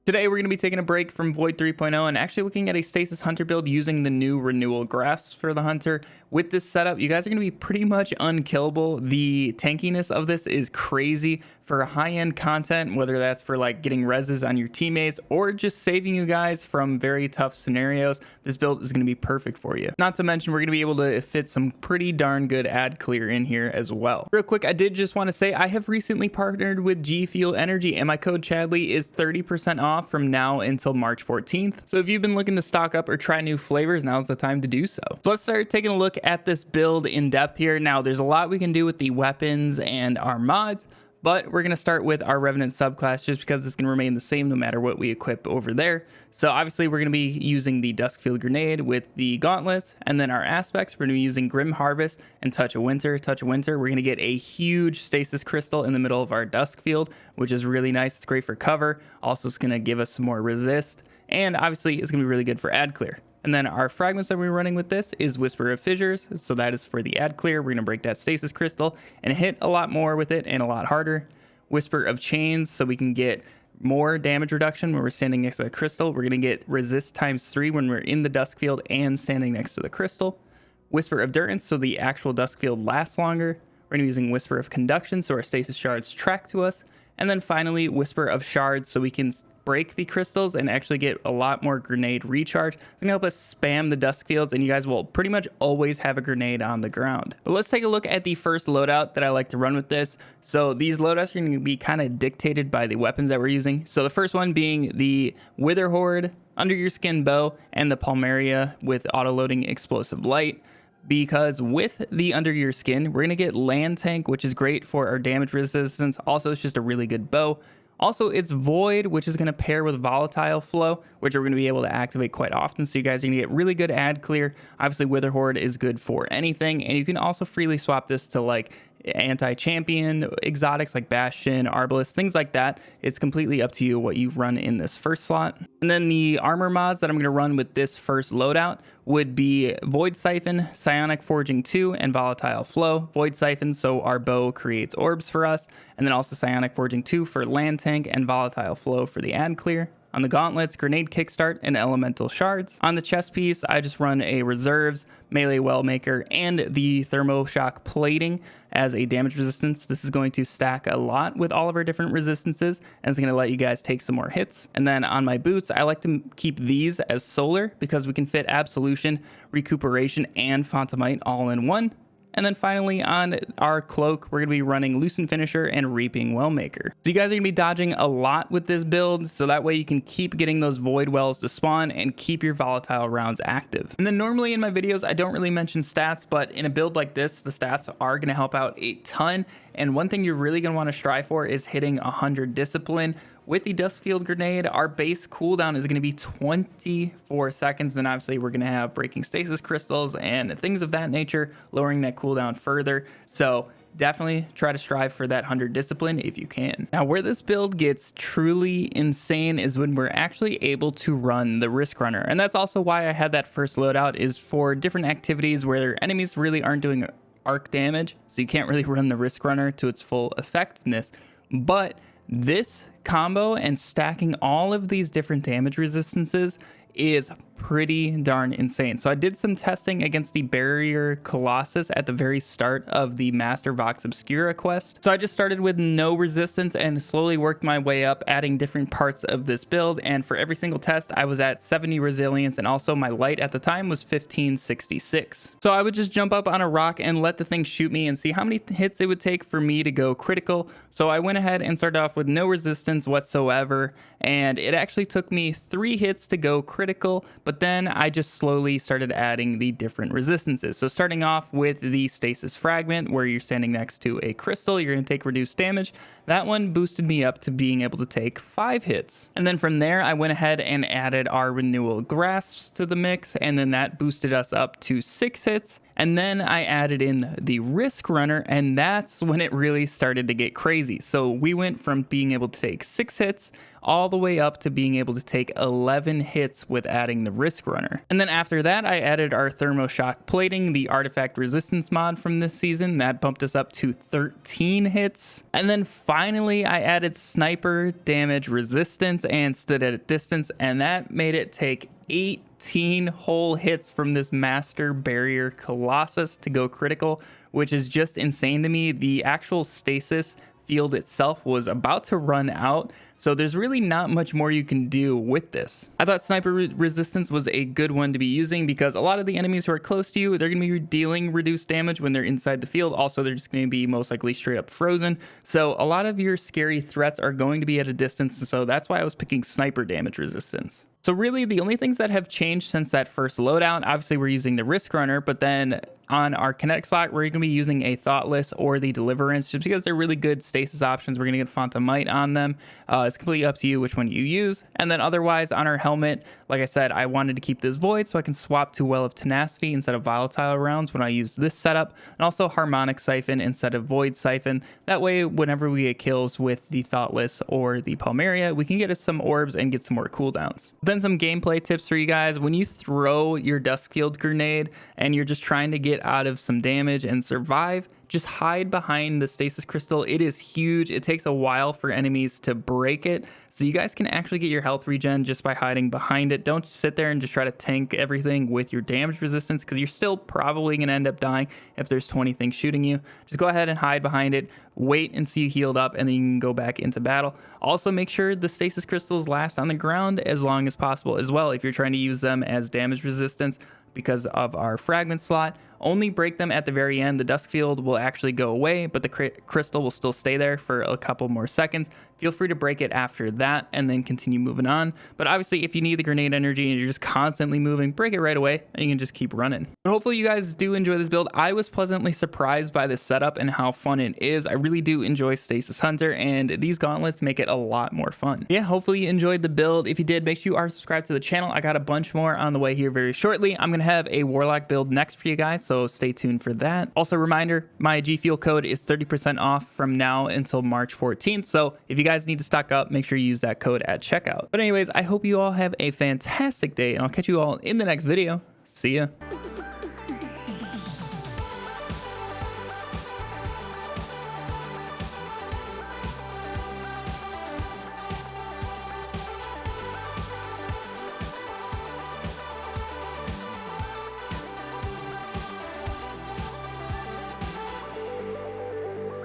Today we're going to be taking a break from Void 3.0 and actually looking at a Stasis Hunter build using the new Renewal Grasps for the Hunter. With this setup, you guys are going to be pretty much unkillable. The tankiness of this is crazy for high-end content, whether that's for like getting reses on your teammates or just saving you guys from very tough scenarios. This build is going to be perfect for you. Not to mention, we're going to be able to fit some pretty darn good ad clear in here as well. Real quick, I did just want to say I have recently partnered with G Fuel Energy and my code Chadley is 30% off from now until March 14th. So if you've been looking to stock up or try new flavors, now's the time to do so. So let's start taking a look at this build in depth here. Now there's a lot we can do with the weapons and our mods, but we're going to start with our Revenant subclass just because it's going to remain the same no matter what we equip over there. So obviously we're going to be using the Duskfield Grenade with the gauntlets, and then our aspects, we're going to be using Grim Harvest and Touch of Winter. Touch of Winter, we're going to get a huge stasis crystal in the middle of our Duskfield, which is really nice. It's great for cover. Also, it's going to give us some more resist, and obviously it's going to be really good for ad clear. And then our fragments that we're running with this is Whisper of Fissures. So that is for the ad clear. We're going to break that stasis crystal and hit a lot more with it and a lot harder. Whisper of Chains, so we can get more damage reduction when we're standing next to the crystal. We're going to get resist ×3 when we're in the dusk field and standing next to the crystal. Whisper of Durance, so the actual dusk field lasts longer. We're going to be using Whisper of Conduction, so our stasis shards track to us. And then finally, Whisper of Shards, so we can break the crystals and actually get a lot more grenade recharge. It's gonna help us spam the dusk fields, and you guys will pretty much always have a grenade on the ground. But let's take a look at the first loadout that I like to run with this. So these loadouts are gonna be kind of dictated by the weapons that we're using. So the first one being the Wither Horde, Under Your Skin Bow, and the Palmaria with auto-loading Explosive Light. Because with the Under Your Skin, we're gonna get Land Tank, which is great for our damage resistance. Also, it's just a really good bow. Also, it's Void, which is going to pair with Volatile Flow, which we're going to be able to activate quite often. So you guys are going to get really good ad clear. Obviously, Wither Horde is good for anything. And you can also freely swap this to like anti-champion exotics like Bastion, Arbalest, things like that. It's completely up to you what you run in this first slot. And then the armor mods that I'm going to run with this first loadout would be Void Siphon, Psionic Forging 2, and Volatile Flow. Void Siphon, so our bow creates orbs for us, and then also Psionic Forging 2 for Land Tank, and Volatile Flow for the ad clear. On the gauntlets, Grenade Kickstart and Elemental Shards. On the chest piece, I just run a Reserves, Melee Wellmaker, and the Thermo Shock Plating as a damage resistance. This is going to stack a lot with all of our different resistances, and it's going to let you guys take some more hits. And then on my boots, I like to keep these as Solar because we can fit Absolution, Recuperation, and Fontamite all in one. And then finally on our cloak, we're going to be running Loosen Finisher and Reaping Wellmaker. So you guys are going to be dodging a lot with this build, so that way you can keep getting those Void Wells to spawn and keep your volatile rounds active. And then normally in my videos, I don't really mention stats, but in a build like this, the stats are going to help out a ton. And one thing you're really going to want to strive for is hitting 100 Discipline. With the Duskfield Grenade, our base cooldown is going to be 24 seconds. Then obviously we're going to have breaking stasis crystals and things of that nature, lowering that cooldown further. So definitely try to strive for that 100 discipline if you can. Now, where this build gets truly insane is when we're actually able to run the Risk Runner. And that's also why I had that first loadout, is for different activities where enemies really aren't doing arc damage. So you can't really run the Risk Runner to its full effectiveness. But this combo and stacking all of these different damage resistances is pretty darn insane. So I did some testing against the Barrier Colossus at the very start of the Master Vox Obscura quest. So I just started with no resistance and slowly worked my way up, adding different parts of this build. And for every single test, I was at 70 resilience, and also my light at the time was 1566. So I would just jump up on a rock and let the thing shoot me and see how many hits it would take for me to go critical. So I went ahead and started off with no resistance whatsoever, and it actually took me 3 hits to go critical. But then I just slowly started adding the different resistances. So starting off with the Stasis Fragment, where you're standing next to a crystal, you're going to take reduced damage. That one boosted me up to being able to take 5 hits. And then from there, I went ahead and added our Renewal Grasps to the mix, and then that boosted us up to 6 hits. And then I added in the risk runner, and that's when it really started to get crazy. So we went from being able to take 6 hits all the way up to being able to take 11 hits with adding the risk runner. And then after that, I added our thermoshock plating, the artifact resistance mod from this season. That bumped us up to 13 hits. And then finally, I added sniper damage resistance and stood at a distance, and that made it take 18 whole hits from this master barrier colossus to go critical, which is just insane to me. The actual stasis field itself was about to run out, so there's really not much more you can do with this. I thought sniper resistance was a good one to be using because a lot of the enemies who are close to you, they're going to be dealing reduced damage when they're inside the field. Also, they're just going to be most likely straight up frozen. So a lot of your scary threats are going to be at a distance, so that's why I was picking sniper damage resistance. So really the only things that have changed since that first loadout, obviously we're using the risk runner, but then on our kinetic slot, we're going to be using a Thoughtless or the Deliverance just because they're really good stasis options. We're going to get Font of Might on them. It's completely up to you which one you use. And then otherwise on our helmet, like I said, I wanted to keep this Void so I can swap to Well of Tenacity instead of Volatile rounds when I use this setup, and also Harmonic Siphon instead of Void Siphon. That way, whenever we get kills with the Thoughtless or the Palmaria, we can get us some orbs and get some more cooldowns. Then some gameplay tips for you guys. When you throw your Duskfield grenade and you're just trying to get out of some damage and survive, just hide behind the stasis crystal. It is huge. It takes a while for enemies to break it, so you guys can actually get your health regen just by hiding behind it. Don't sit there and just try to tank everything with your damage resistance because you're still probably going to end up dying if there's 20 things shooting you. Just go ahead and hide behind it, wait until you healed up, and then you can go back into battle. Also, make sure the stasis crystals last on the ground as long as possible as well if you're trying to use them as damage resistance. Because of our fragment slot, only break them at the very end. The dusk field will actually go away, but the crystal will still stay there for a couple more seconds. Feel free to break it after that and then continue moving on. But obviously, if you need the grenade energy and you're just constantly moving, break it right away and you can just keep running. But hopefully you guys do enjoy this build. I was pleasantly surprised by this setup and how fun it is. I really do enjoy Stasis Hunter, and these gauntlets make it a lot more fun. Yeah, hopefully you enjoyed the build. If you did, make sure you are subscribed to the channel. I got a bunch more on the way here very shortly. I'm going to have a Warlock build next for you guys, so stay tuned for that. Also, reminder, my G Fuel code is 30% off from now until March 14th. So if you guys need to stock up, make sure you use that code at checkout. But anyways, I hope you all have a fantastic day, and I'll catch you all in the next video. See ya.